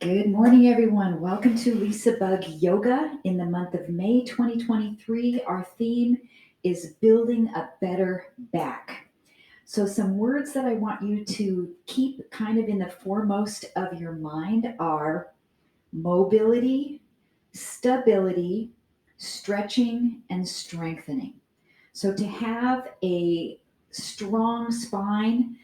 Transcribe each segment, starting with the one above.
Good morning, everyone. Welcome to LisaBug Yoga in the month of May 2023. Our theme is building a better back. So, some words that I want you to keep kind of in the foremost of your mind are mobility, stability, stretching, and strengthening. So, to have a strong spine,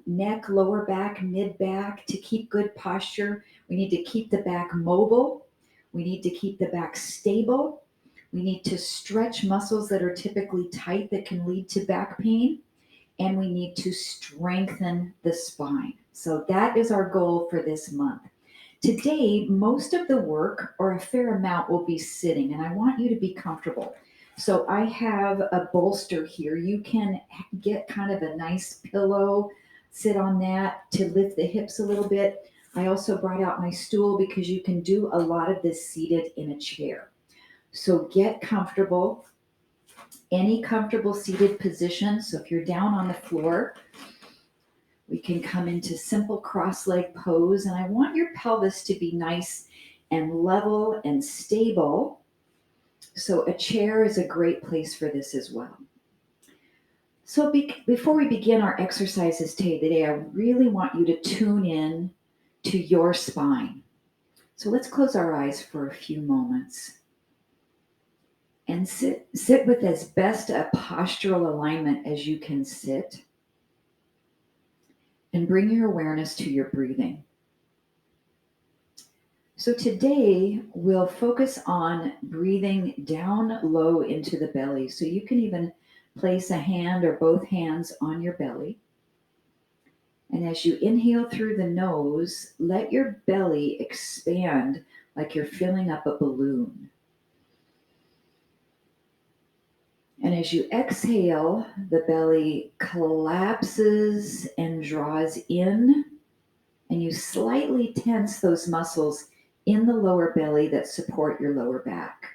neck, lower back, mid back, to keep good posture, we need to keep the back mobile. We need to keep the back stable. We need to stretch muscles that are typically tight that can lead to back pain. And we need to strengthen the spine. So, that is our goal for this month. Today, most of the work, or a fair amount, will be sitting, and I want you to be comfortable. So I have a bolster here. You can get kind of a nice pillow, sit on that to lift the hips a little bit. I also brought out my stool because you can do a lot of this seated in a chair. So get comfortable, any comfortable seated position. So if you're down on the floor, we can come into simple cross-leg pose, and I want your pelvis to be nice and level and stable. So a chair is a great place for this as well. So before we begin our exercises today, I really want you to tune in to your spine. So let's close our eyes for a few moments and sit with as best a postural alignment as you can sit, and bring your awareness to your breathing. So today we'll focus on breathing down low into the belly. So you can even place a hand or both hands on your belly. And as you inhale through the nose, let your belly expand like you're filling up a balloon. And as you exhale, the belly collapses and draws in, and you slightly tense those muscles in the lower belly that support your lower back.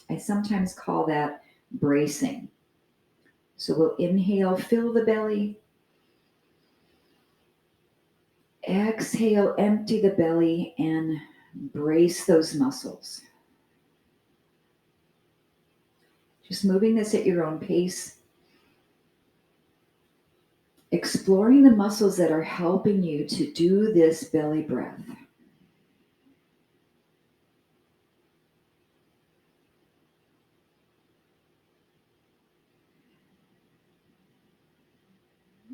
I sometimes call that bracing. So we'll inhale, fill the belly. Exhale, empty the belly and brace those muscles. Just moving this at your own pace. Exploring the muscles that are helping you to do this belly breath.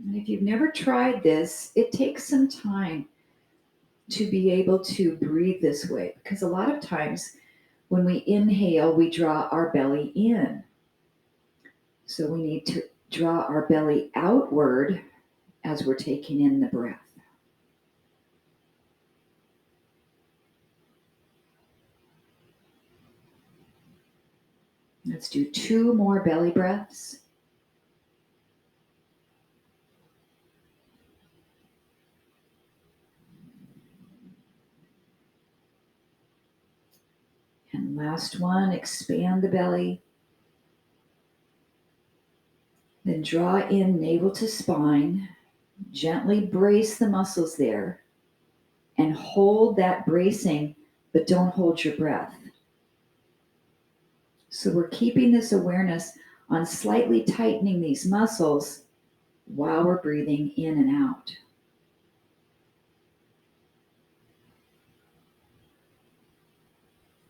And if you've never tried this, it takes some time to be able to breathe this way, because a lot of times when we inhale, we draw our belly in. So we need to draw our belly outward as we're taking in the breath. Let's do 2 more belly breaths. And last one, expand the belly. Then draw in navel to spine. Gently brace the muscles there. And hold that bracing, but don't hold your breath. So we're keeping this awareness on slightly tightening these muscles while we're breathing in and out.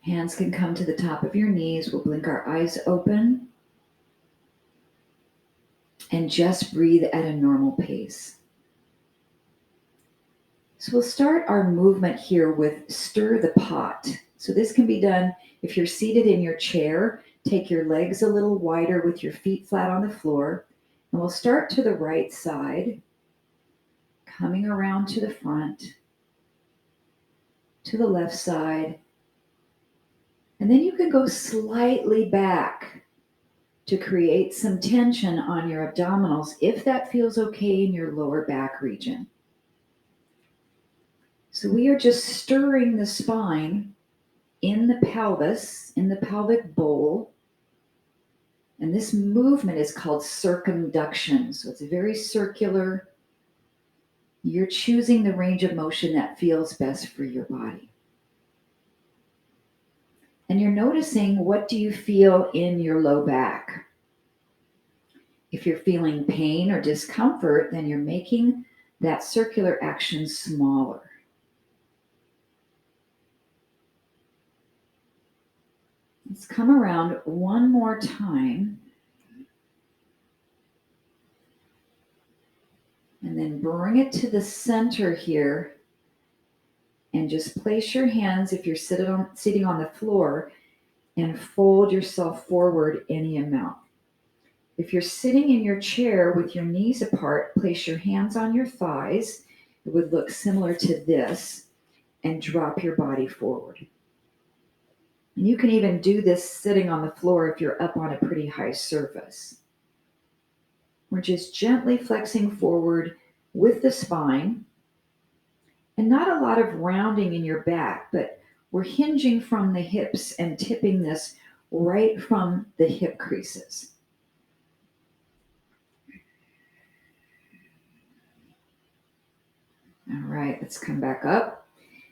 Hands can come to the top of your knees. We'll blink our eyes open and just breathe at a normal pace. So we'll start our movement here with stir the pot. So this can be done if you're seated in your chair. Take your legs a little wider with your feet flat on the floor. And we'll start to the right side, coming around to the front, to the left side. And then you can go slightly back to create some tension on your abdominals if that feels okay in your lower back region. So we are just stirring the spine in the pelvis, in the pelvic bowl. And this movement is called circumduction. So it's very circular. You're choosing the range of motion that feels best for your body. And you're noticing, what do you feel in your low back? If you're feeling pain or discomfort, then you're making that circular action smaller. Let's come around one more time. And then bring it to the center here. And just place your hands, if you're sitting on the floor, and fold yourself forward any amount. If you're sitting in your chair with your knees apart, place your hands on your thighs. It would look similar to this, and drop your body forward. And you can even do this sitting on the floor if you're up on a pretty high surface. We're just gently flexing forward with the spine, and not a lot of rounding in your back, but we're hinging from the hips and tipping this right from the hip creases. All right, let's come back up.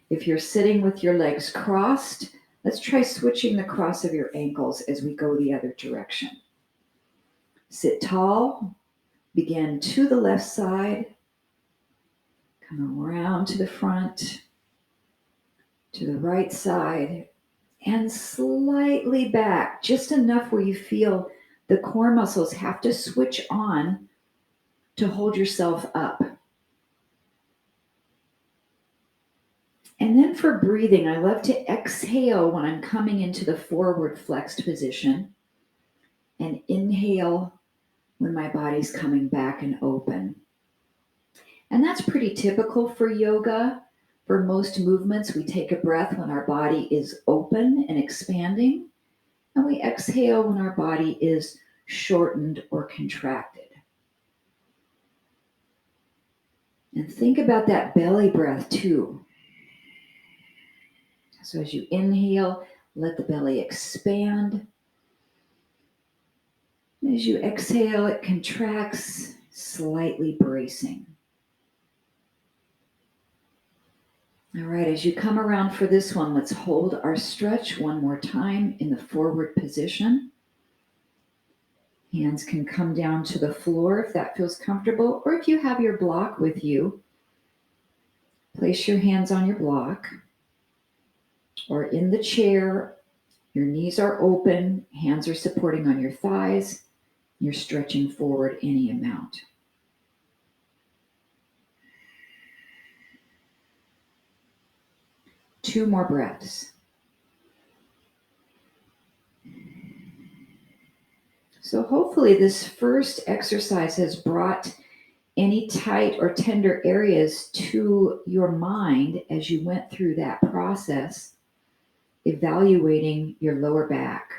If you're sitting with your legs crossed, let's try switching the cross of your ankles as we go the other direction. Sit tall, begin to the left side, come around to the front, to the right side, and slightly back, just enough where you feel the core muscles have to switch on to hold yourself up. And then for breathing, I love to exhale when I'm coming into the forward flexed position, and inhale when my body's coming back and open. And that's pretty typical for yoga. For most movements, we take a breath when our body is open and expanding, and we exhale when our body is shortened or contracted. And think about that belly breath too. So as you inhale, let the belly expand. As you exhale, it contracts, slightly bracing. All right, as you come around for this one, let's hold our stretch one more time in the forward position. Hands can come down to the floor if that feels comfortable, or if you have your block with you, place your hands on your block, or in the chair, your knees are open, hands are supporting on your thighs, you're stretching forward any amount. Two more breaths. So hopefully this first exercise has brought any tight or tender areas to your mind as you went through that process, evaluating your lower back.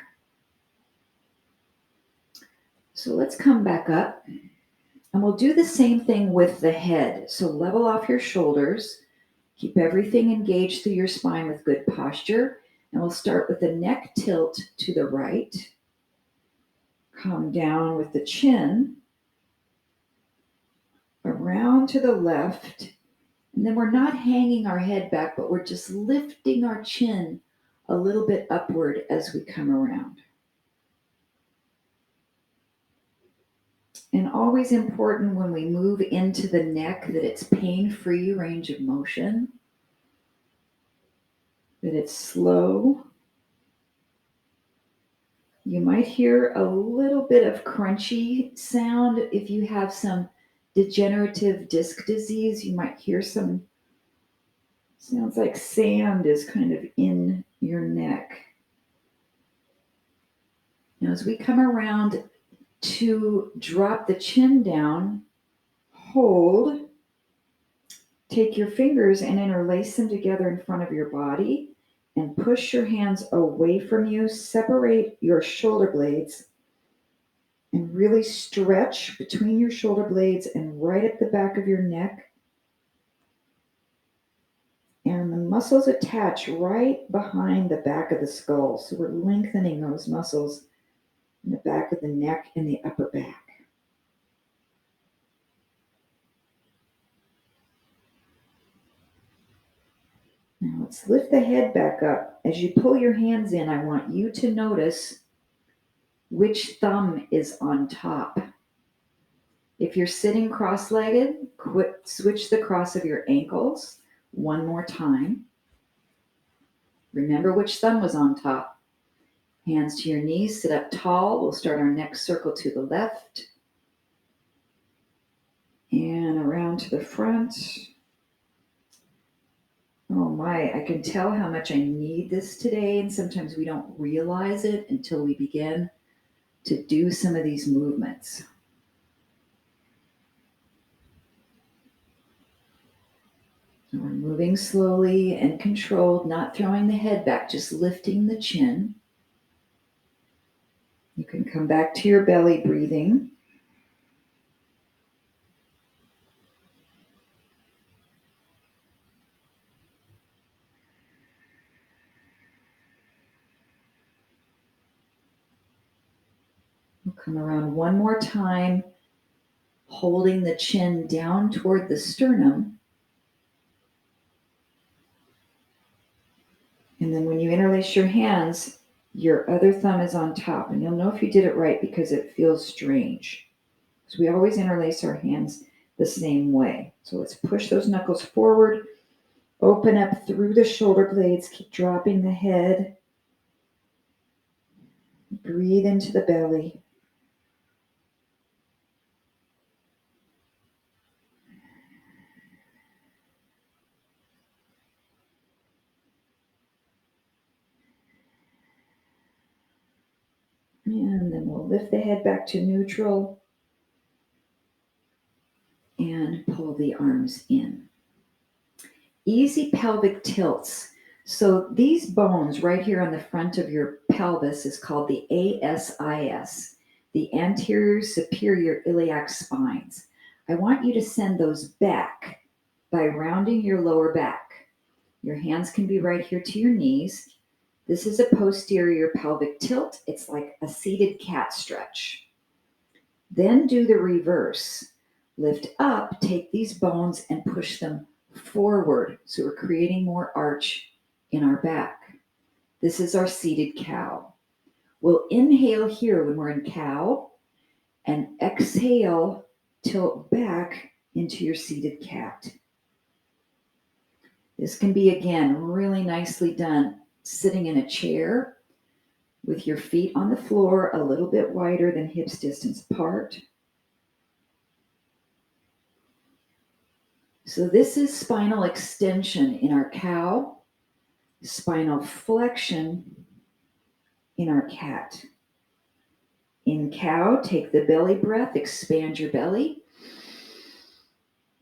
So let's come back up, and we'll do the same thing with the head. So level off your shoulders, keep everything engaged through your spine with good posture, and we'll start with the neck tilt to the right. Come down with the chin, around to the left, and then we're not hanging our head back, but we're just lifting our chin a little bit upward as we come around. And always important when we move into the neck that it's pain-free range of motion, that it's slow. You might hear a little bit of crunchy sound. If you have some degenerative disc disease, you might hear some, sounds like sand is kind of in your neck. Now, as we come around to drop the chin down, hold, take your fingers and interlace them together in front of your body, and push your hands away from you. Separate your shoulder blades and really stretch between your shoulder blades and right up the back of your neck. And the muscles attach right behind the back of the skull. So we're lengthening those muscles in the back of the neck and the upper back. Let's lift the head back up. As you pull your hands in, I want you to notice which thumb is on top. If you're sitting cross-legged, switch the cross of your ankles one more time. Remember which thumb was on top. Hands to your knees, sit up tall. We'll start our next circle to the left and around to the front. Oh my, I can tell how much I need this today, and sometimes we don't realize it until we begin to do some of these movements. So we're moving slowly and controlled, not throwing the head back, just lifting the chin. You can come back to your belly breathing. We'll come around one more time, holding the chin down toward the sternum. And then when you interlace your hands, your other thumb is on top. And you'll know if you did it right because it feels strange. So we always interlace our hands the same way. So let's push those knuckles forward, open up through the shoulder blades, keep dropping the head. Breathe into the belly. And then we'll lift the head back to neutral and pull the arms in. Easy pelvic tilts. So these bones right here on the front of your pelvis is called the ASIS, the anterior superior iliac spines. I want you to send those back by rounding your lower back. Your hands can be right here to your knees. This is a posterior pelvic tilt. It's like a seated cat stretch. Then do the reverse. Lift up, take these bones and push them forward. So we're creating more arch in our back. This is our seated cow. We'll inhale here when we're in cow and exhale, tilt back into your seated cat. This can be, again, really nicely done sitting in a chair with your feet on the floor a little bit wider than hips distance apart. So this is spinal extension in our cow, spinal flexion in our cat. In cow, take the belly breath, expand your belly.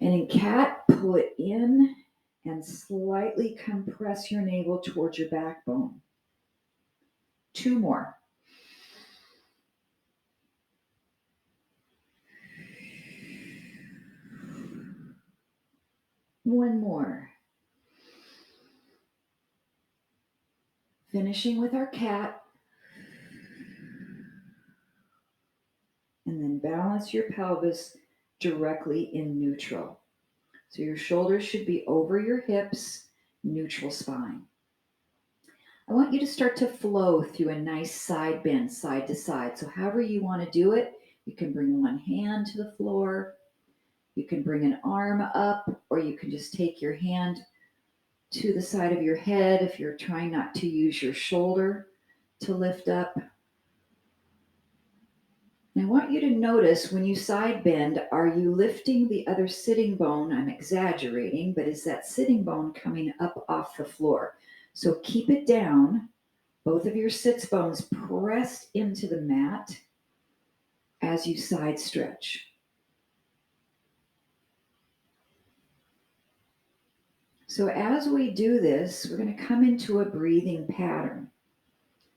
And in cat, pull it in and slightly compress your navel towards your backbone. 2 more. One more. Finishing with our cat. And then balance your pelvis directly in neutral. So your shoulders should be over your hips, neutral spine. I want you to start to flow through a nice side bend, side to side. So however you want to do it, you can bring one hand to the floor, you can bring an arm up, or you can just take your hand to the side of your head if you're trying not to use your shoulder to lift up. And I want you to notice when you side bend, are you lifting the other sitting bone? I'm exaggerating, but is that sitting bone coming up off the floor? So keep it down, both of your sits bones pressed into the mat as you side stretch. So as we do this, we're going to come into a breathing pattern.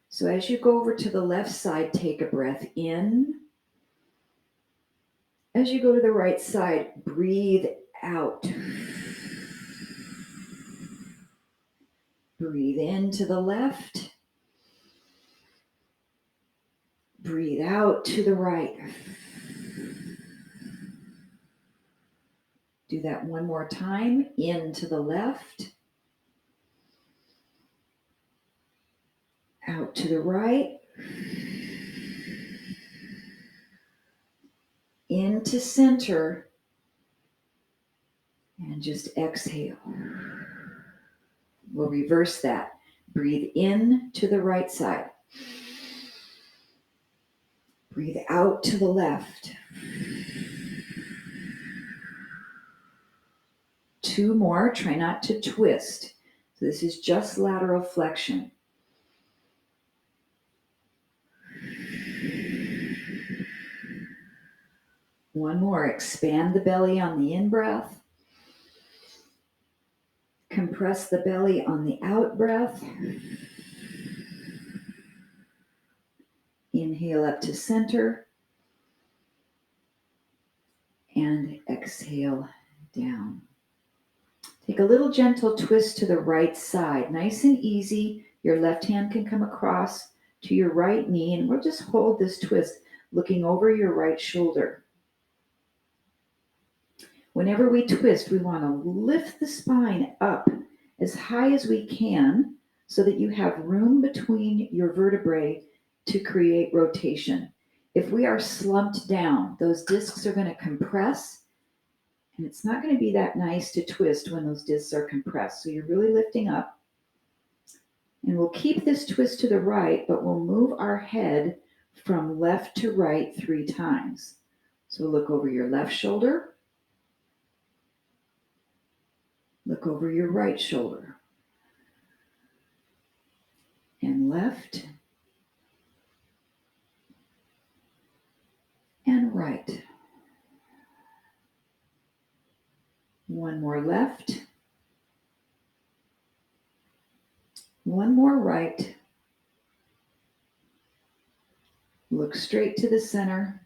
So as you go over to the left side, take a breath in. As you go to the right side, breathe out. Breathe in to the left. Breathe out to the right. Do that one more time. In to the left. Out to the right. Into center. And just exhale. We'll reverse that. Breathe in to the right side. Breathe out to the left. 2 more. Try not to twist. So this is just lateral flexion. One more. Expand the belly on the in-breath. Compress the belly on the out-breath. Inhale up to center. And exhale down. Take a little gentle twist to the right side. Nice and easy. Your left hand can come across to your right knee, and we'll just hold this twist looking over your right shoulder. Whenever we twist, we want to lift the spine up as high as we can so that you have room between your vertebrae to create rotation. If we are slumped down, those discs are going to compress, and it's not going to be that nice to twist when those discs are compressed. So you're really lifting up. And we'll keep this twist to the right, but we'll move our head from left to right 3 times. So look over your left shoulder. Look over your right shoulder. And left. And right. One more left. One more right. Look straight to the center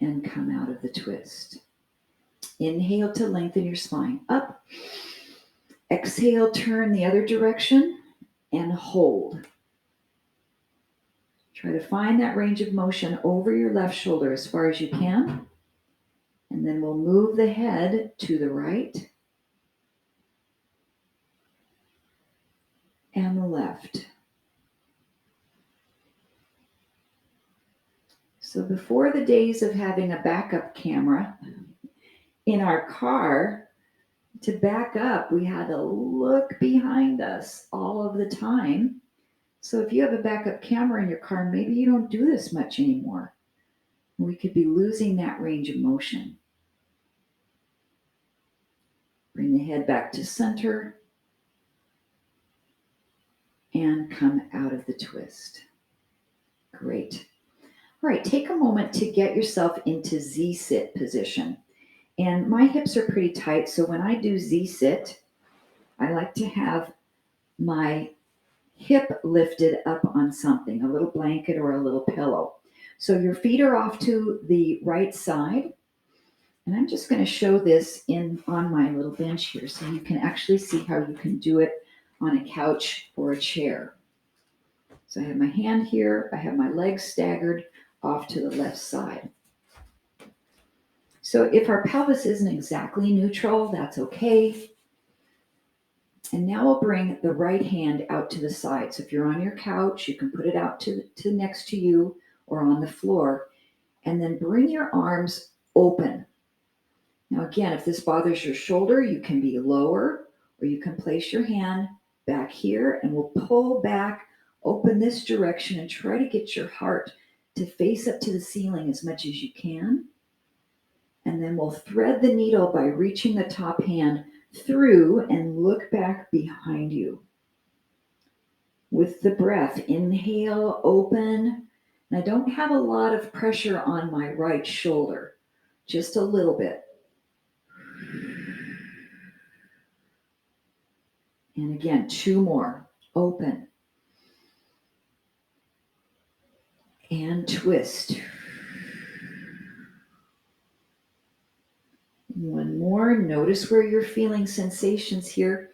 and come out of the twist. Inhale to lengthen your spine up. Exhale, turn the other direction and hold. Try to find that range of motion over your left shoulder as far as you can. And then we'll move the head to the right and the left. So before the days of having a backup camera in our car, to back up, we had to look behind us all of the time. So if you have a backup camera in your car, maybe you don't do this much anymore. We could be losing that range of motion. Bring the head back to center and come out of the twist. Great. All right, take a moment to get yourself into Z-sit position. And my hips are pretty tight, so when I do Z-sit, I like to have my hip lifted up on something, a little blanket or a little pillow. So your feet are off to the right side. And I'm just going to show this on my little bench here so you can actually see how you can do it on a couch or a chair. So I have my hand here, I have my legs staggered off to the left side. So if our pelvis isn't exactly neutral, that's okay. And now we'll bring the right hand out to the side. So if you're on your couch, you can put it out to next to you or on the floor. And then bring your arms open. Now again, if this bothers your shoulder, you can be lower, or you can place your hand back here and we'll pull back, open this direction and try to get your heart to face up to the ceiling as much as you can. And then we'll thread the needle by reaching the top hand through and look back behind you. With the breath, inhale, open. And I don't have a lot of pressure on my right shoulder, just a little bit. And again, 2 more. Open. And twist. One more. Notice where you're feeling sensations here.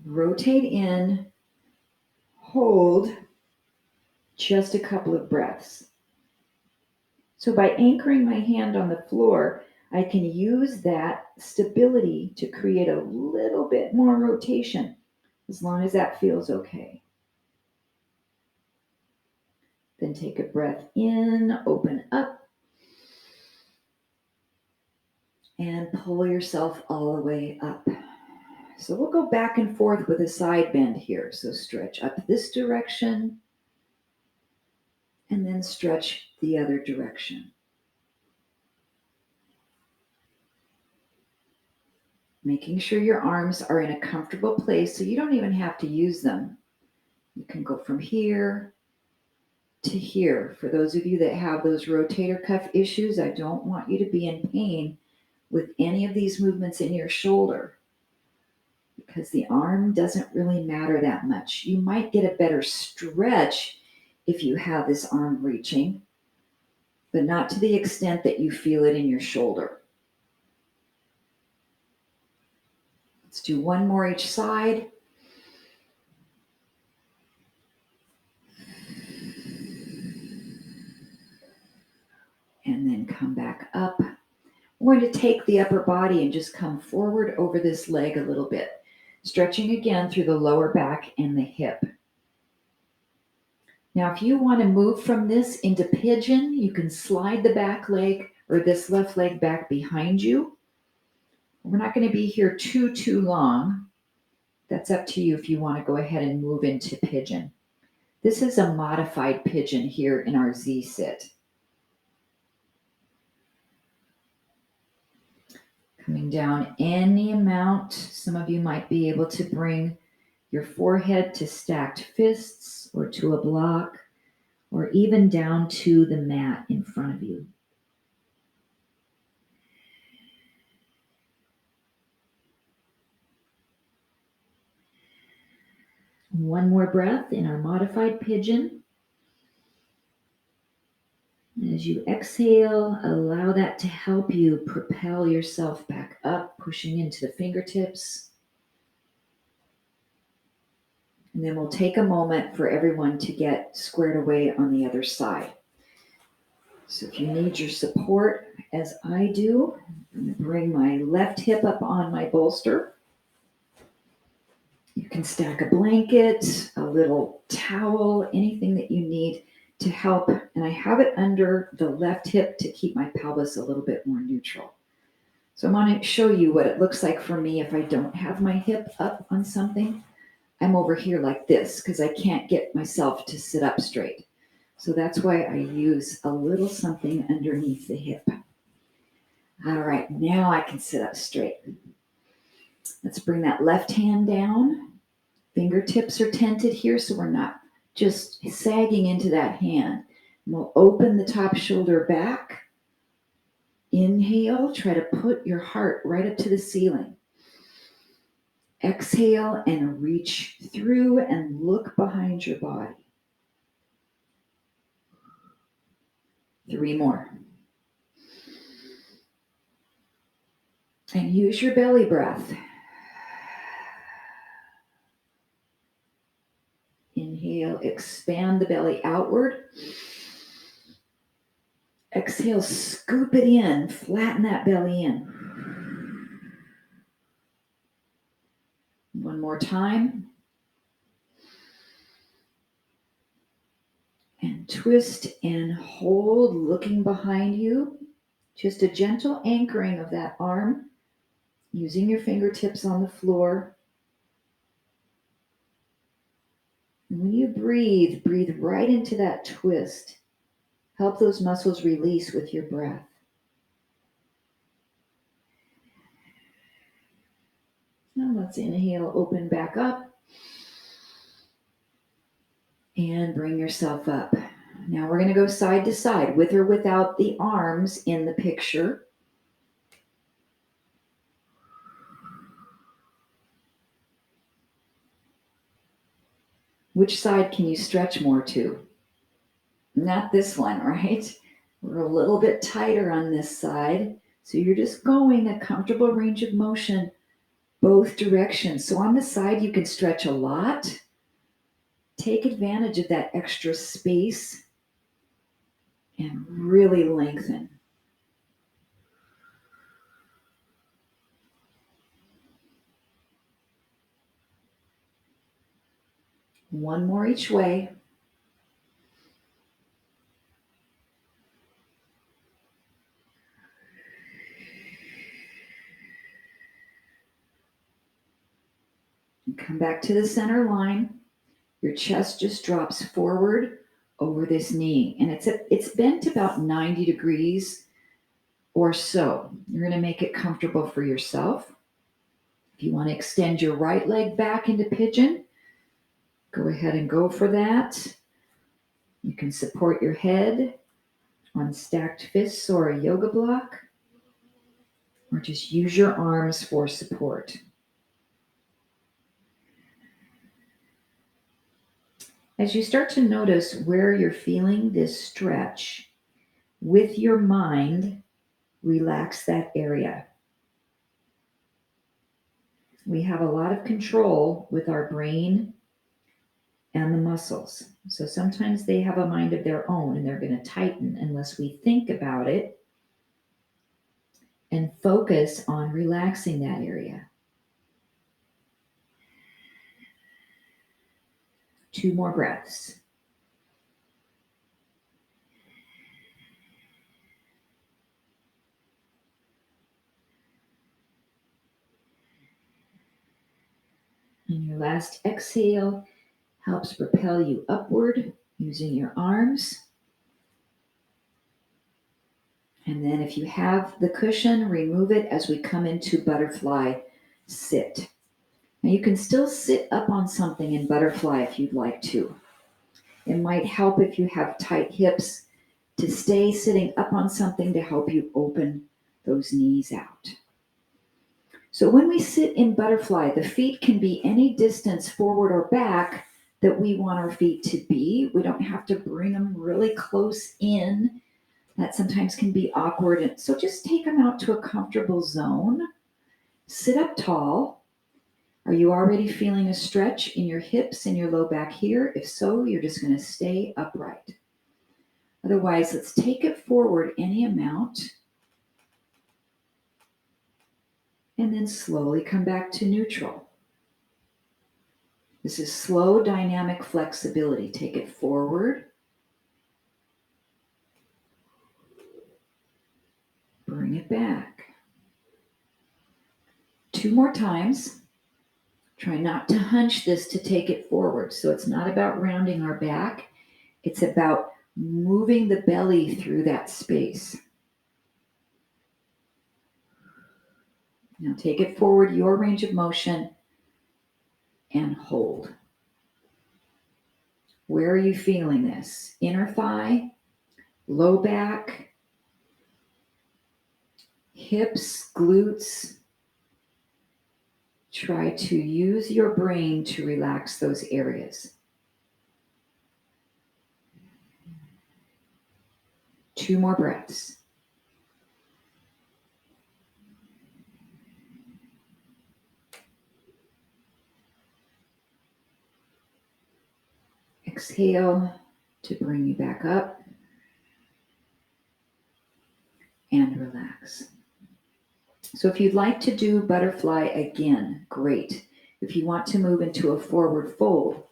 Rotate in. Hold. Just a couple of breaths. So by anchoring my hand on the floor, I can use that stability to create a little bit more rotation. as long as that feels okay. Then take a breath in, open up, and pull yourself all the way up. So we'll go back and forth with a side bend here. So stretch up this direction, and then stretch the other direction. Making sure your arms are in a comfortable place so you don't even have to use them. You can go from here to here. For those of you that have those rotator cuff issues, I don't want you to be in pain with any of these movements in your shoulder, because the arm doesn't really matter that much. You might get a better stretch if you have this arm reaching, but not to the extent that you feel it in your shoulder. Let's do one more each side. And then come back up. We're going to take the upper body and just come forward over this leg a little bit, stretching again through the lower back and the hip. Now, if you want to move from this into pigeon, you can slide the back leg or this left leg back behind you. We're not going to be here too long. That's up to you if you want to go ahead and move into pigeon. This is a modified pigeon here in our Z sit. Coming down any amount. Some of you might be able to bring your forehead to stacked fists or to a block, or even down to the mat in front of you. One more breath in our modified pigeon. As you exhale, allow that to help you propel yourself back up, pushing into the fingertips. And then we'll take a moment for everyone to get squared away on the other side. So if you need your support, as I do, I'm going to bring my left hip up on my bolster. You can stack a blanket, a little towel, anything that you need to help. And I have it under the left hip to keep my pelvis a little bit more neutral. So I'm going to show you what it looks like for me if I don't have my hip up on something. I'm over here like this because I can't get myself to sit up straight. So that's why I use a little something underneath the hip. All right, now I can sit up straight. Let's bring that left hand down. Fingertips are tented here, so we're not just sagging into that hand. And we'll open the top shoulder back. Inhale, try to put your heart right up to the ceiling. Exhale and reach through and look behind your body. 3 more. And use your belly breath. Inhale, expand the belly outward. Exhale, scoop it in, flatten that belly in. One more time. And twist and hold, looking behind you. Just a gentle anchoring of that arm, using your fingertips on the floor. And when you breathe, breathe right into that twist. Help those muscles release with your breath. Now let's inhale, open back up. And bring yourself up. Now we're going to go side to side, with or without the arms in the picture. Which side can you stretch more to? Not this one, right? We're a little bit tighter on this side. So you're just going a comfortable range of motion both directions. So on the side, you can stretch a lot. Take advantage of that extra space and really lengthen. One more each way. And come back to the center line. Your chest just drops forward over this knee, and it's bent about 90 degrees or so. You're going to make it comfortable for yourself. If you want to extend your right leg back into pigeon, go ahead and go for that. You can support your head on stacked fists or a yoga block, or just use your arms for support. As you start to notice where you're feeling this stretch, with your mind, relax that area. We have a lot of control with our brain and the muscles. So sometimes they have a mind of their own and they're going to tighten unless we think about it and focus on relaxing that area. 2 more breaths. And your last exhale helps propel you upward using your arms. And then if you have the cushion, remove it as we come into butterfly sit. Now you can still sit up on something in butterfly if you'd like to. It might help if you have tight hips to stay sitting up on something to help you open those knees out. So when we sit in butterfly, the feet can be any distance forward or back that we want our feet to be. We don't have to bring them really close in. That sometimes can be awkward. And so just take them out to a comfortable zone. Sit up tall. Are you already feeling a stretch in your hips and your low back here? If so, you're just going to stay upright. Otherwise, let's take it forward any amount. And then slowly come back to neutral. This is slow dynamic flexibility. Take it forward. Bring it back. 2 more times. Try not to hunch this to take it forward. So it's not about rounding our back. It's about moving the belly through that space. Now take it forward, your range of motion, and hold. Where are you feeling this? Inner thigh, low back, hips, glutes. Try to use your brain to relax those areas. 2 more breaths. Exhale to bring you back up and relax. So if you'd like to do butterfly again, great. If you want to move into a forward fold,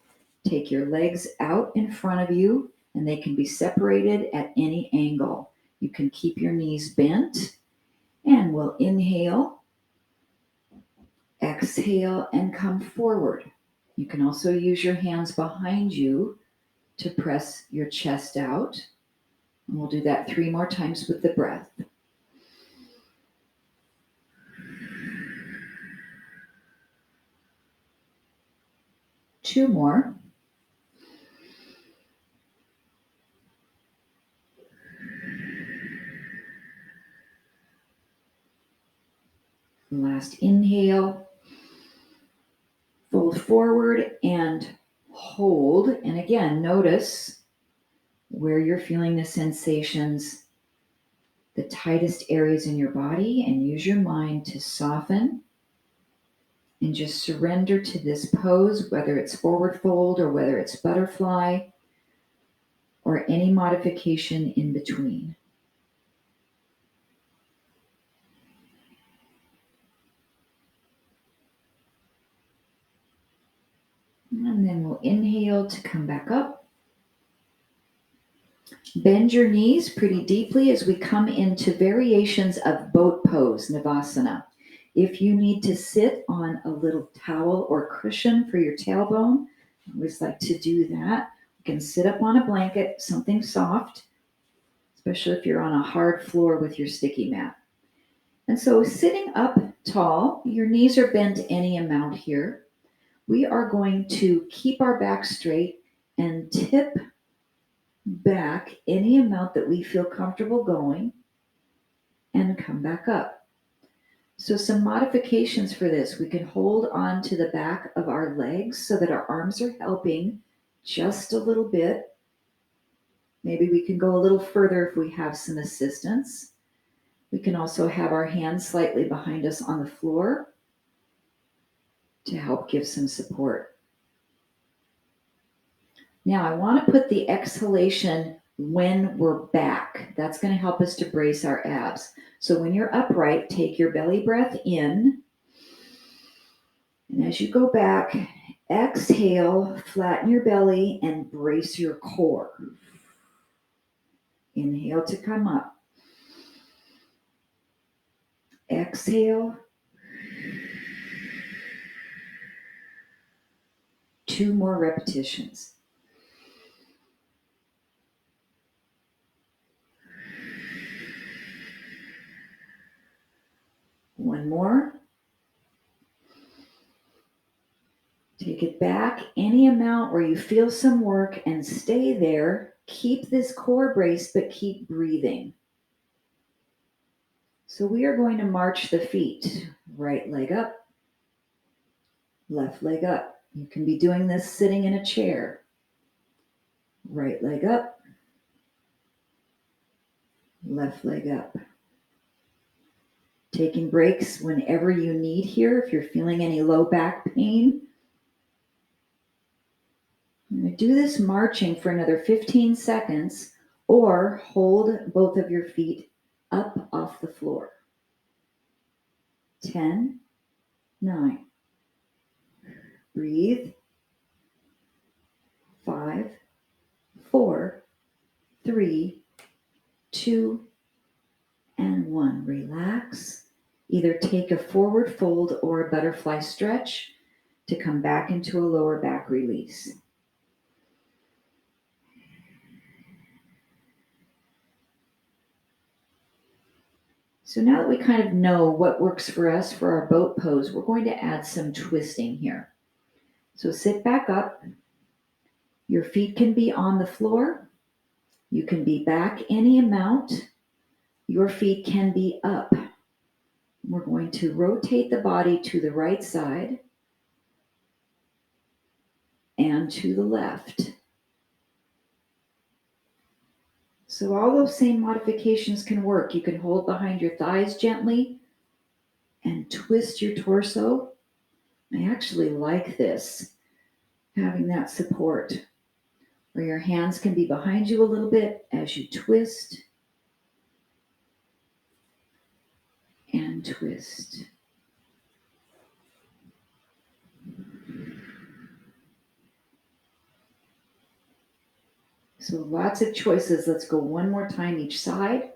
take your legs out in front of you and they can be separated at any angle. You can keep your knees bent and we'll inhale, exhale, and come forward. You can also use your hands behind you to press your chest out. And we'll do that 3 more times with the breath. Two more. Last inhale. Fold forward and hold. And again, notice where you're feeling the sensations, the tightest areas in your body, and use your mind to soften and just surrender to this pose, whether it's forward fold or whether it's butterfly or any modification in between. And then we'll inhale to come back up. Bend your knees pretty deeply as we come into variations of boat pose, Navasana. If you need to sit on a little towel or cushion for your tailbone, I always like to do that. You can sit up on a blanket, something soft, especially if you're on a hard floor with your sticky mat. And so sitting up tall, your knees are bent any amount here. We are going to keep our back straight and tip back any amount that we feel comfortable going and come back up. So some modifications for this. We can hold on to the back of our legs so that our arms are helping just a little bit. Maybe we can go a little further if we have some assistance. We can also have our hands slightly behind us on the floor to help give some support. Now I want to put the exhalation when we're back. That's going to help us to brace our abs. So when you're upright, take your belly breath in. And as you go back, exhale, flatten your belly and brace your core. Inhale to come up. Exhale. 2 more repetitions. One more. Take it back any amount where you feel some work and stay there. Keep this core brace, but keep breathing. So we are going to march the feet. Right leg up, left leg up. You can be doing this sitting in a chair. Right leg up, left leg up. Taking breaks whenever you need here. If you're feeling any low back pain, I'm going to do this marching for another 15 seconds or hold both of your feet up off the floor. 10, 9. Breathe. 5, 4, 3, 2, and 1. Relax. Either take a forward fold or a butterfly stretch to come back into a lower back release. So now that we kind of know what works for us for our boat pose, we're going to add some twisting here. So sit back up. Your feet can be on the floor. You can be back any amount. Your feet can be up. We're going to rotate the body to the right side and to the left. So all those same modifications can work. You can hold behind your thighs gently and twist your torso. I actually like this, having that support, where your hands can be behind you a little bit as you twist and twist. So lots of choices. Let's go one more time each side.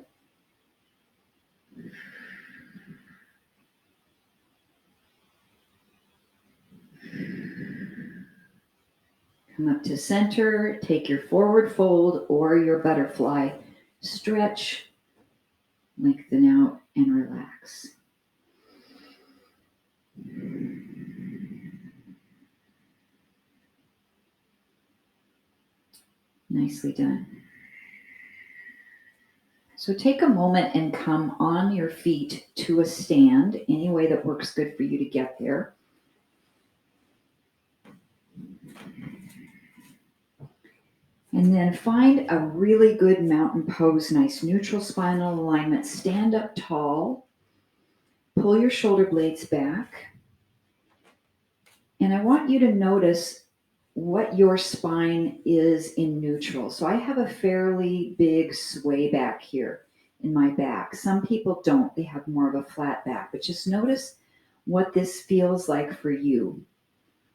Come up to center, take your forward fold or your butterfly, stretch, lengthen out, and relax. Nicely done. So take a moment and come on your feet to a stand, any way that works good for you to get there. And then find a really good mountain pose, nice neutral spinal alignment. Stand up tall, pull your shoulder blades back. And I want you to notice what your spine is in neutral. So I have a fairly big sway back here in my back. Some people don't, they have more of a flat back, but just notice what this feels like for you.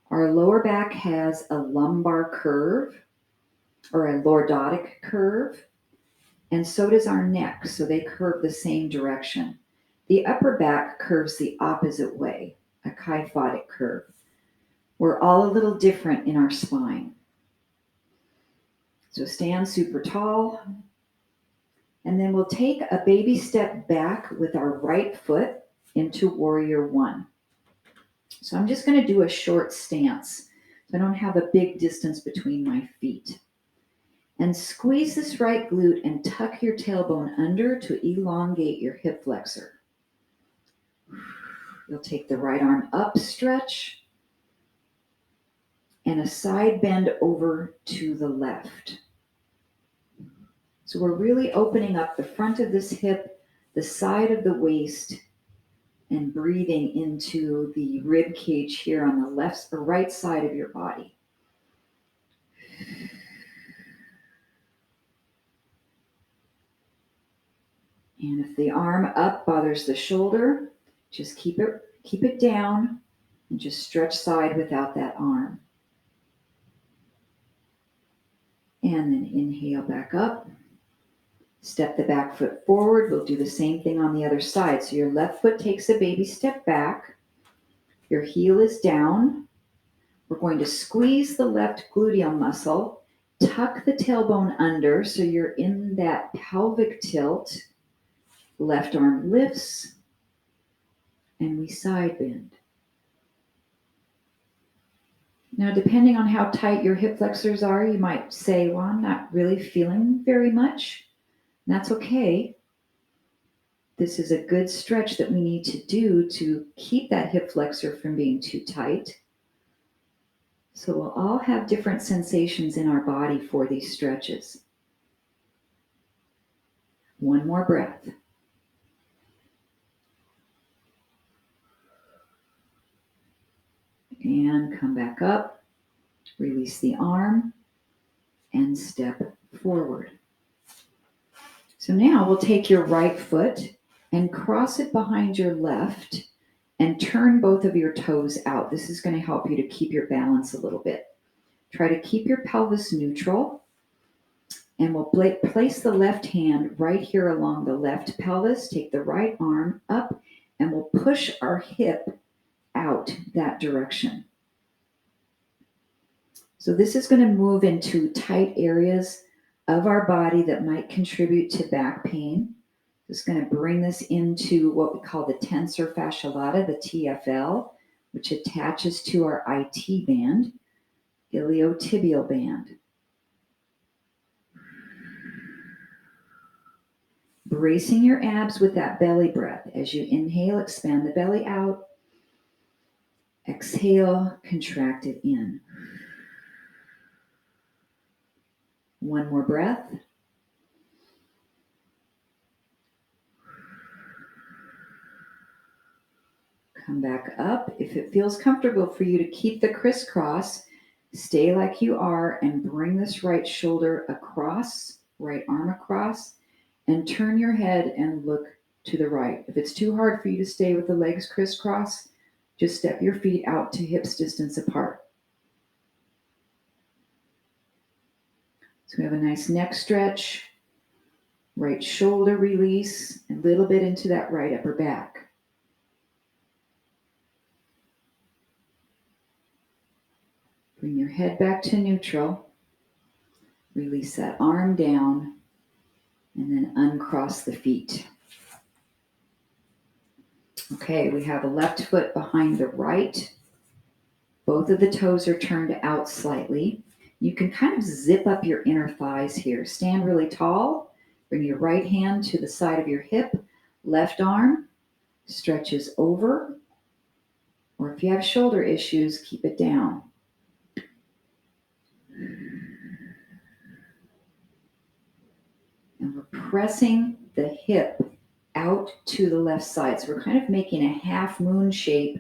Our lower back has a lumbar curve or a lordotic curve, and so does our neck, so they curve the same direction. The upper back curves the opposite way, a kyphotic curve. We're all a little different in our spine. So stand super tall, and then we'll take a baby step back with our right foot into warrior one. So I'm just going to do a short stance. So I don't have a big distance between my feet. And squeeze this right glute and tuck your tailbone under to elongate your hip flexor. You'll take the right arm up, stretch, and a side bend over to the left. So we're really opening up the front of this hip, the side of the waist, and breathing into the rib cage here on the left or right side of your body. And if the arm up bothers the shoulder, just keep it down and just stretch side without that arm. And then inhale back up. Step the back foot forward. We'll do the same thing on the other side. So your left foot takes a baby step back. Your heel is down. We're going to squeeze the left gluteal muscle. Tuck the tailbone under so you're in that pelvic tilt. Left arm lifts. And we side bend. Now, depending on how tight your hip flexors are, you might say, well, I'm not really feeling very much. And that's okay. This is a good stretch that we need to do to keep that hip flexor from being too tight. So we'll all have different sensations in our body for these stretches. One more breath. And come back up. Release the arm and step forward. So now we'll take your right foot and cross it behind your left and turn both of your toes out. This is going to help you to keep your balance a little bit. Try to keep your pelvis neutral. And we'll place the left hand right here along the left pelvis. Take the right arm up and we'll push our hip out that direction. So this is going to move into tight areas of our body that might contribute to back pain. Just going to bring this into what we call the tensor fasciae lata, the TFL, which attaches to our IT band, iliotibial band. Bracing your abs with that belly breath. As you inhale, expand the belly out. Exhale, contract it in. One more breath. Come back up. If it feels comfortable for you to keep the crisscross, stay like you are and bring this right shoulder across, right arm across, and turn your head and look to the right. If it's too hard for you to stay with the legs crisscross, just step your feet out to hips distance apart. So we have a nice neck stretch, right shoulder release, a little bit into that right upper back. Bring your head back to neutral. Release that arm down and then uncross the feet. Okay, we have a left foot behind the right. Both of the toes are turned out slightly. You can kind of zip up your inner thighs here. Stand really tall. Bring your right hand to the side of your hip. Left arm stretches over. Or if you have shoulder issues, keep it down. And we're pressing the hip out to the left side. So we're kind of making a half moon shape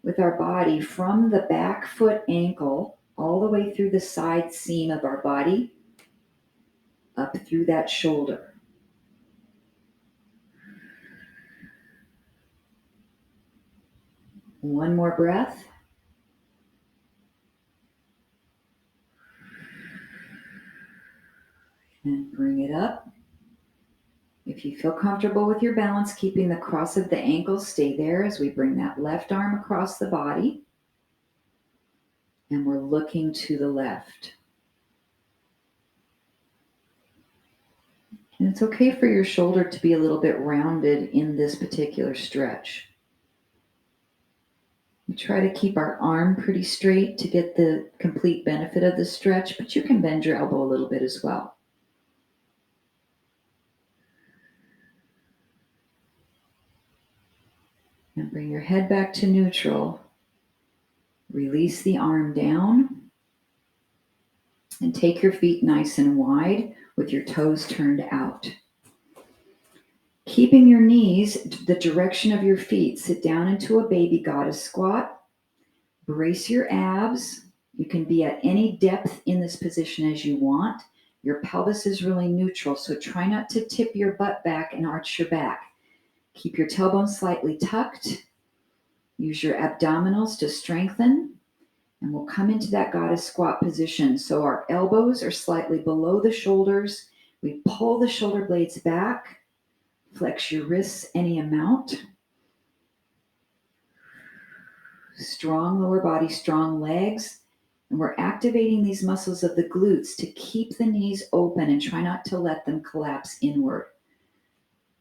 with our body from the back foot ankle all the way through the side seam of our body, up through that shoulder. One more breath. And bring it up. If you feel comfortable with your balance, keeping the cross of the ankles, stay there as we bring that left arm across the body. And we're looking to the left. And it's okay for your shoulder to be a little bit rounded in this particular stretch. We try to keep our arm pretty straight to get the complete benefit of the stretch, but you can bend your elbow a little bit as well. And bring your head back to neutral. Release the arm down. And take your feet nice and wide with your toes turned out. Keeping your knees the direction of your feet, sit down into a baby goddess squat. Brace your abs. You can be at any depth in this position as you want. Your pelvis is really neutral, so try not to tip your butt back and arch your back. Keep your tailbone slightly tucked. Use your abdominals to strengthen. And we'll come into that goddess squat position. So our elbows are slightly below the shoulders. We pull the shoulder blades back. Flex your wrists any amount. Strong lower body, strong legs. And we're activating these muscles of the glutes to keep the knees open and try not to let them collapse inward.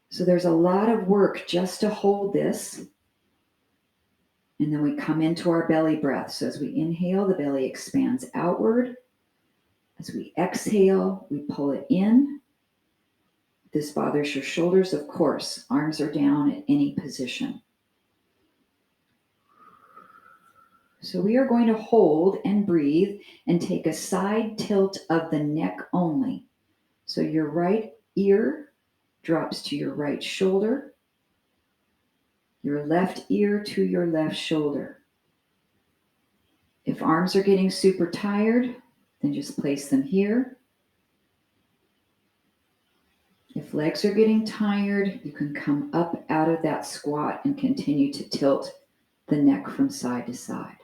So there's a lot of work just to hold this. And then we come into our belly breath. So as we inhale, the belly expands outward. As we exhale, we pull it in. If this bothers your shoulders, of course, arms are down at any position. So we are going to hold and breathe and take a side tilt of the neck only. So your right ear drops to your right shoulder, your left ear to your left shoulder. If arms are getting super tired, then just place them here. If legs are getting tired, you can come up out of that squat and continue to tilt the neck from side to side.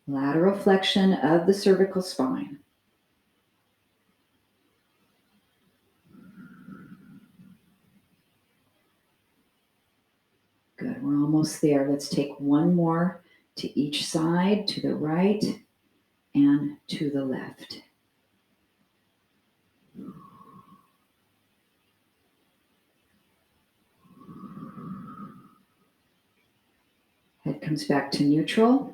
Lateral flexion of the cervical spine. Good, we're almost there. Let's take one more to each side, to the right and to the left. Head comes back to neutral.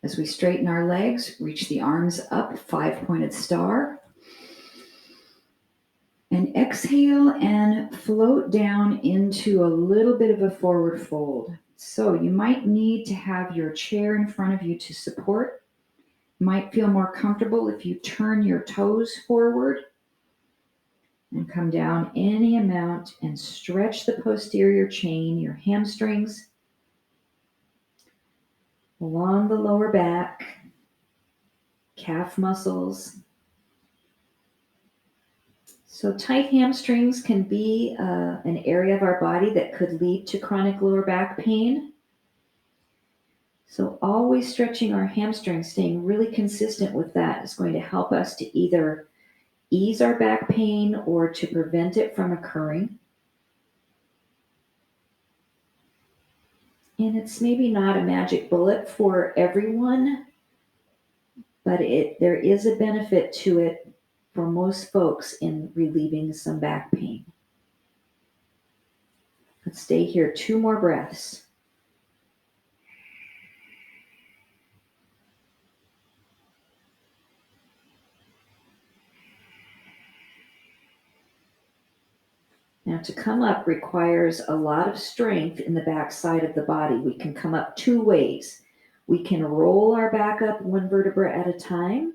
As we straighten our legs, reach the arms up, 5-pointed star. And exhale and float down into a little bit of a forward fold. So you might need to have your chair in front of you to support. You might feel more comfortable if you turn your toes forward and come down any amount and stretch the posterior chain, your hamstrings, along the lower back, calf muscles. So tight hamstrings can be an area of our body that could lead to chronic lower back pain. So always stretching our hamstrings, staying really consistent with that is going to help us to either ease our back pain or to prevent it from occurring. And it's maybe not a magic bullet for everyone, but there is a benefit to it for most folks in relieving some back pain. Let's stay here 2 more breaths. Now to come up requires a lot of strength in the back side of the body. We can come up 2 ways. We can roll our back up 1 vertebra at a time,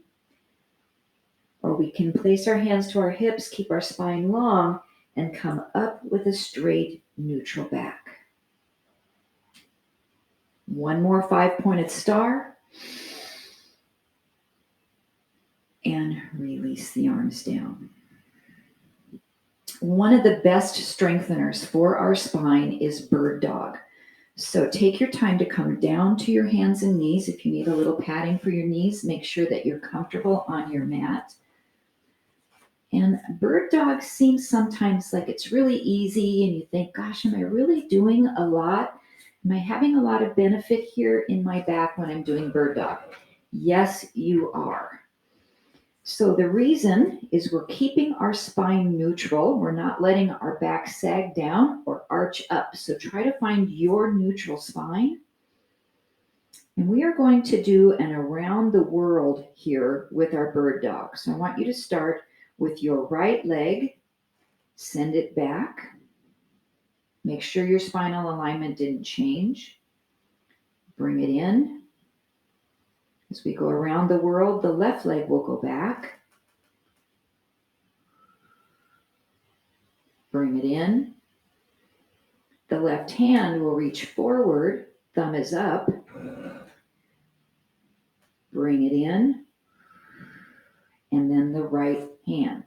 or we can place our hands to our hips, keep our spine long, and come up with a straight neutral back. 1 more 5-pointed star. And release the arms down. One of the best strengtheners for our spine is bird dog. So take your time to come down to your hands and knees. If you need a little padding for your knees, make sure that you're comfortable on your mat. And bird dog seems sometimes like it's really easy, and you think, gosh, am I really doing a lot? Am I having a lot of benefit here in my back when I'm doing bird dog? Yes, you are. So the reason is we're keeping our spine neutral. We're not letting our back sag down or arch up. So try to find your neutral spine. And we are going to do an around the world here with our bird dog. So I want you to start with your right leg, send it back. Make sure your spinal alignment didn't change. Bring it in. As we go around the world, the left leg will go back. Bring it in. The left hand will reach forward, thumb is up. Bring it in. And then the right hand.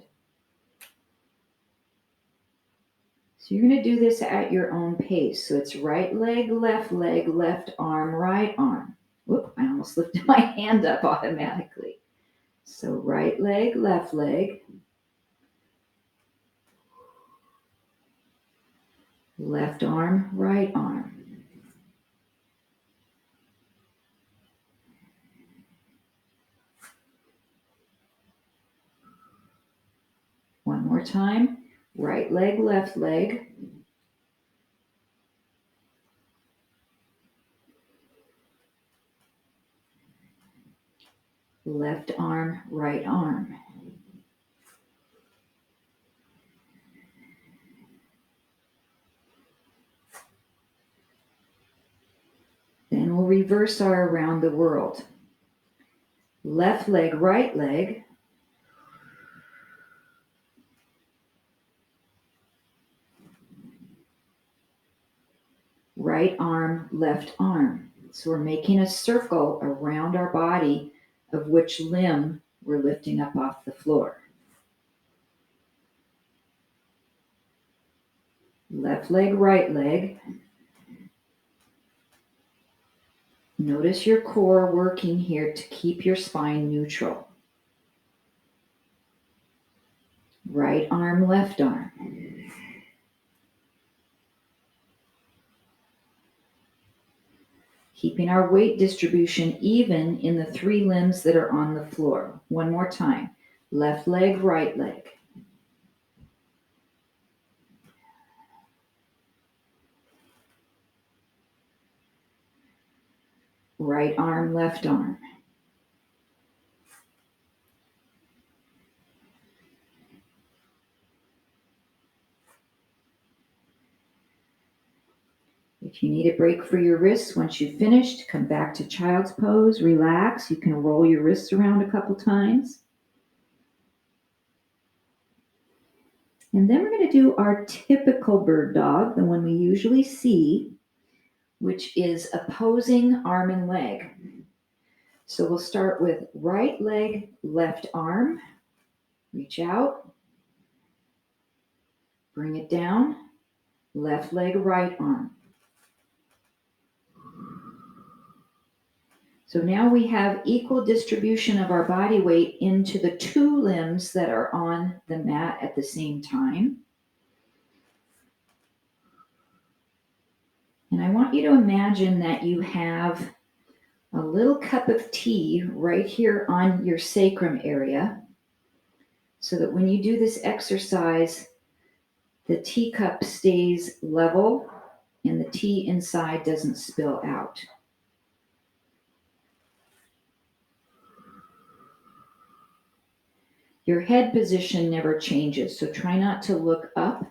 So you're going to do this at your own pace. So it's right leg, left arm, right arm. Whoop, I almost lifted my hand up automatically. So right leg, left arm, right arm. One more time. Right leg, left leg. Left arm, right arm. Then we'll reverse our around the world. Left leg, right leg. Right arm, left arm. So we're making a circle around our body of which limb we're lifting up off the floor. Left leg, right leg. Notice your core working here to keep your spine neutral. Right arm, left arm. Keeping our weight distribution even in the three limbs that are on the floor. One more time. Left leg, right leg. Right arm, left arm. If you need a break for your wrists, once you've finished, come back to child's pose, relax. You can roll your wrists around a couple times. And then we're going to do our typical bird dog, the one we usually see, which is opposing arm and leg. So we'll start with right leg, left arm. Reach out. Bring it down. Left leg, right arm. So now we have equal distribution of our body weight into the two limbs that are on the mat at the same time. And I want you to imagine that you have a little cup of tea right here on your sacrum area, so that when you do this exercise, the teacup stays level and the tea inside doesn't spill out. Your head position never changes, so try not to look up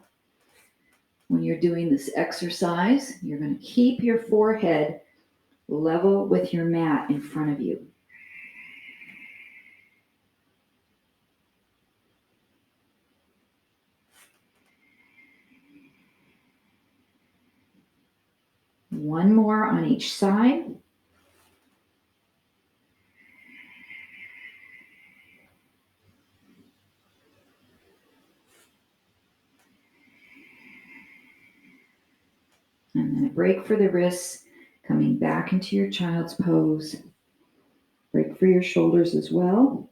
when you're doing this exercise. You're going to keep your forehead level with your mat in front of you. One more on each side. And then a break for the wrists, coming back into your child's pose. Break for your shoulders as well.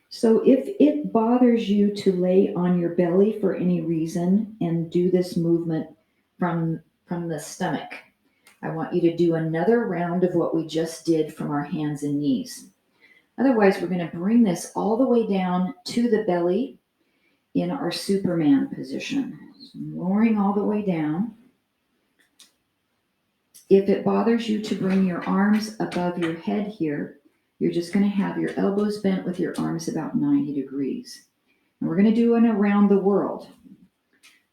So if it bothers you to lay on your belly for any reason and do this movement from the stomach, I want you to do another round of what we just did from our hands and knees. Otherwise, we're going to bring this all the way down to the belly in our Superman position. So lowering all the way down. If it bothers you to bring your arms above your head here, you're just going to have your elbows bent with your arms about 90 degrees. And we're going to do an around the world.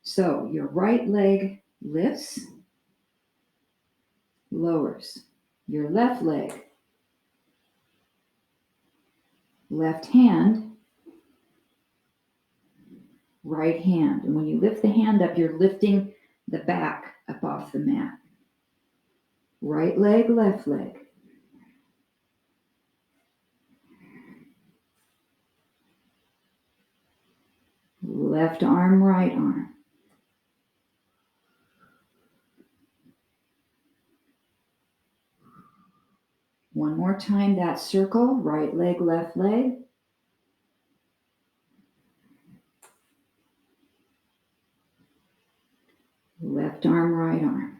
So your right leg lifts, lowers. Your left leg, left hand, right hand. And when you lift the hand up, you're lifting the back up off the mat. Right leg, left leg. Left arm, right arm. One more time, that circle, right leg, left leg. Left arm, right arm.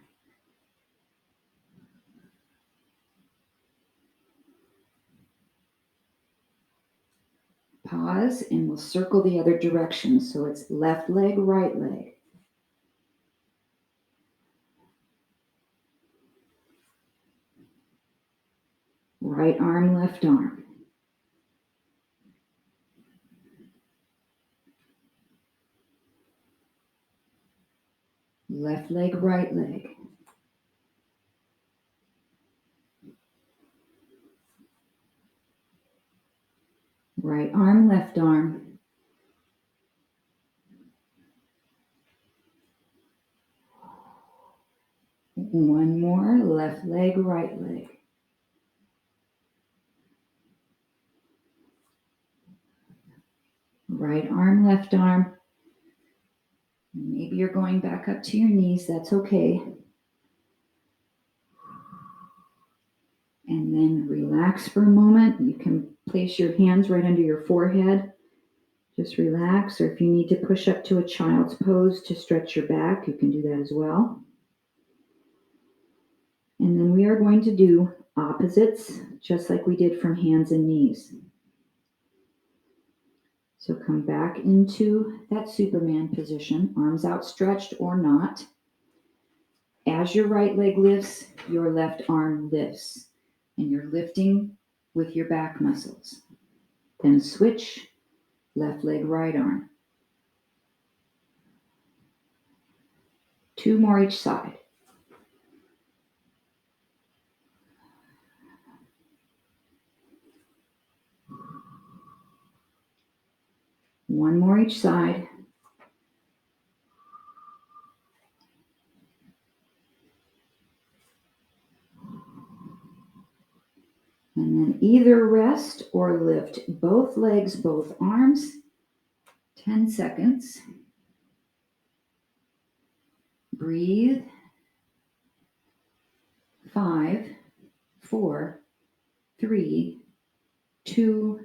Pause and we'll circle the other direction. So it's left leg, right leg. Right arm, left arm. Left leg, right leg. Right arm, left arm. One more, left leg, right leg. Right arm, left arm. Maybe you're going back up to your knees, that's okay. And then relax for a moment. You can place your hands right under your forehead. Just relax, or if you need to push up to a child's pose to stretch your back, you can do that as well. And then we are going to do opposites, just like we did from hands and knees. So come back into that Superman position, arms outstretched or not. As your right leg lifts, your left arm lifts, and you're lifting with your back muscles. Then switch, left leg, right arm. Two more each side. One more each side. And then either rest or lift both legs, both arms. 10 seconds. Breathe. 5, 4, 3, 2,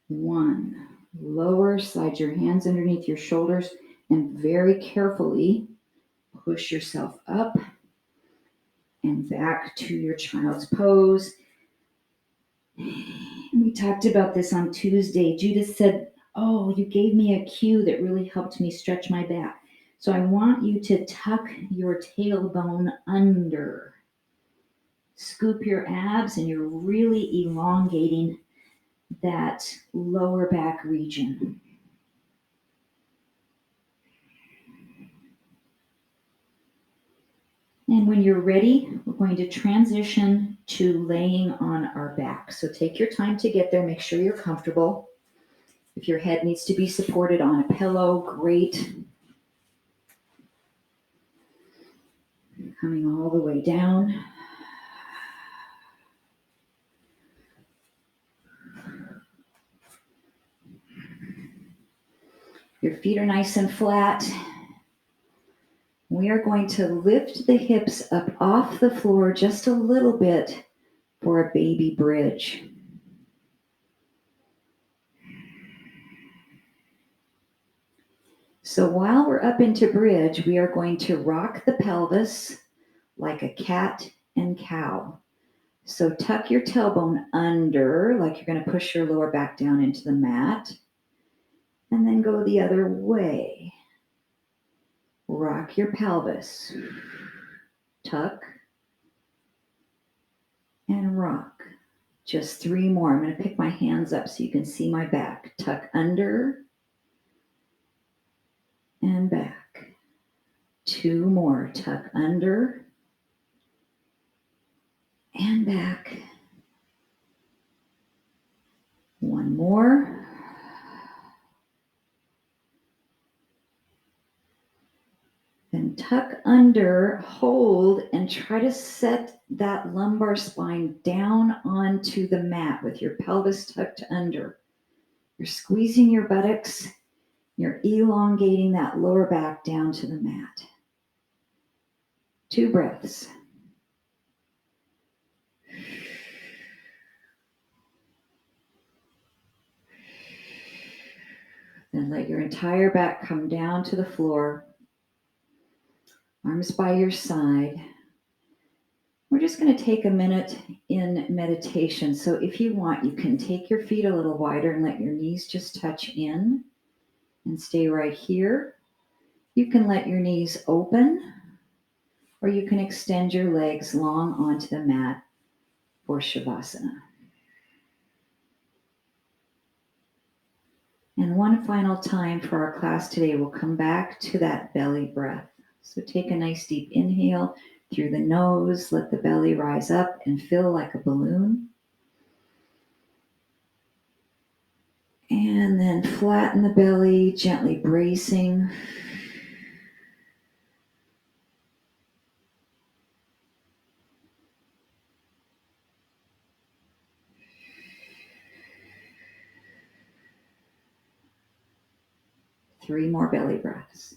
1. Lower, slide your hands underneath your shoulders, and very carefully push yourself up and back to your child's pose. We talked about this on Tuesday. Judith said, "Oh, you gave me a cue that really helped me stretch my back." So I want you to tuck your tailbone under. Scoop your abs, and you're really elongating that lower back region. And when you're ready, we're going to transition to laying on our back. So take your time to get there. Make sure you're comfortable. If your head needs to be supported on a pillow, great. Coming all the way down. Your feet are nice and flat. We are going to lift the hips up off the floor just a little bit for a baby bridge. So while we're up into bridge, we are going to rock the pelvis like a cat and cow. So tuck your tailbone under, like you're going to push your lower back down into the mat, and then go the other way. Rock your pelvis. Tuck and rock. Just 3 more. I'm going to pick my hands up so you can see my back. Tuck under and back. 2 more. Tuck under and back. 1 more. Then tuck under, hold, and try to set that lumbar spine down onto the mat with your pelvis tucked under. You're squeezing your buttocks. You're elongating that lower back down to the mat. 2 breaths. Then let your entire back come down to the floor. Arms by your side. We're just going to take a minute in meditation. So if you want, you can take your feet a little wider and let your knees just touch in and stay right here. You can let your knees open, or you can extend your legs long onto the mat for Shavasana. And one final time for our class today, we'll come back to that belly breath. So take a nice deep inhale through the nose, let the belly rise up and fill like a balloon. And then flatten the belly, gently bracing. Three more belly breaths.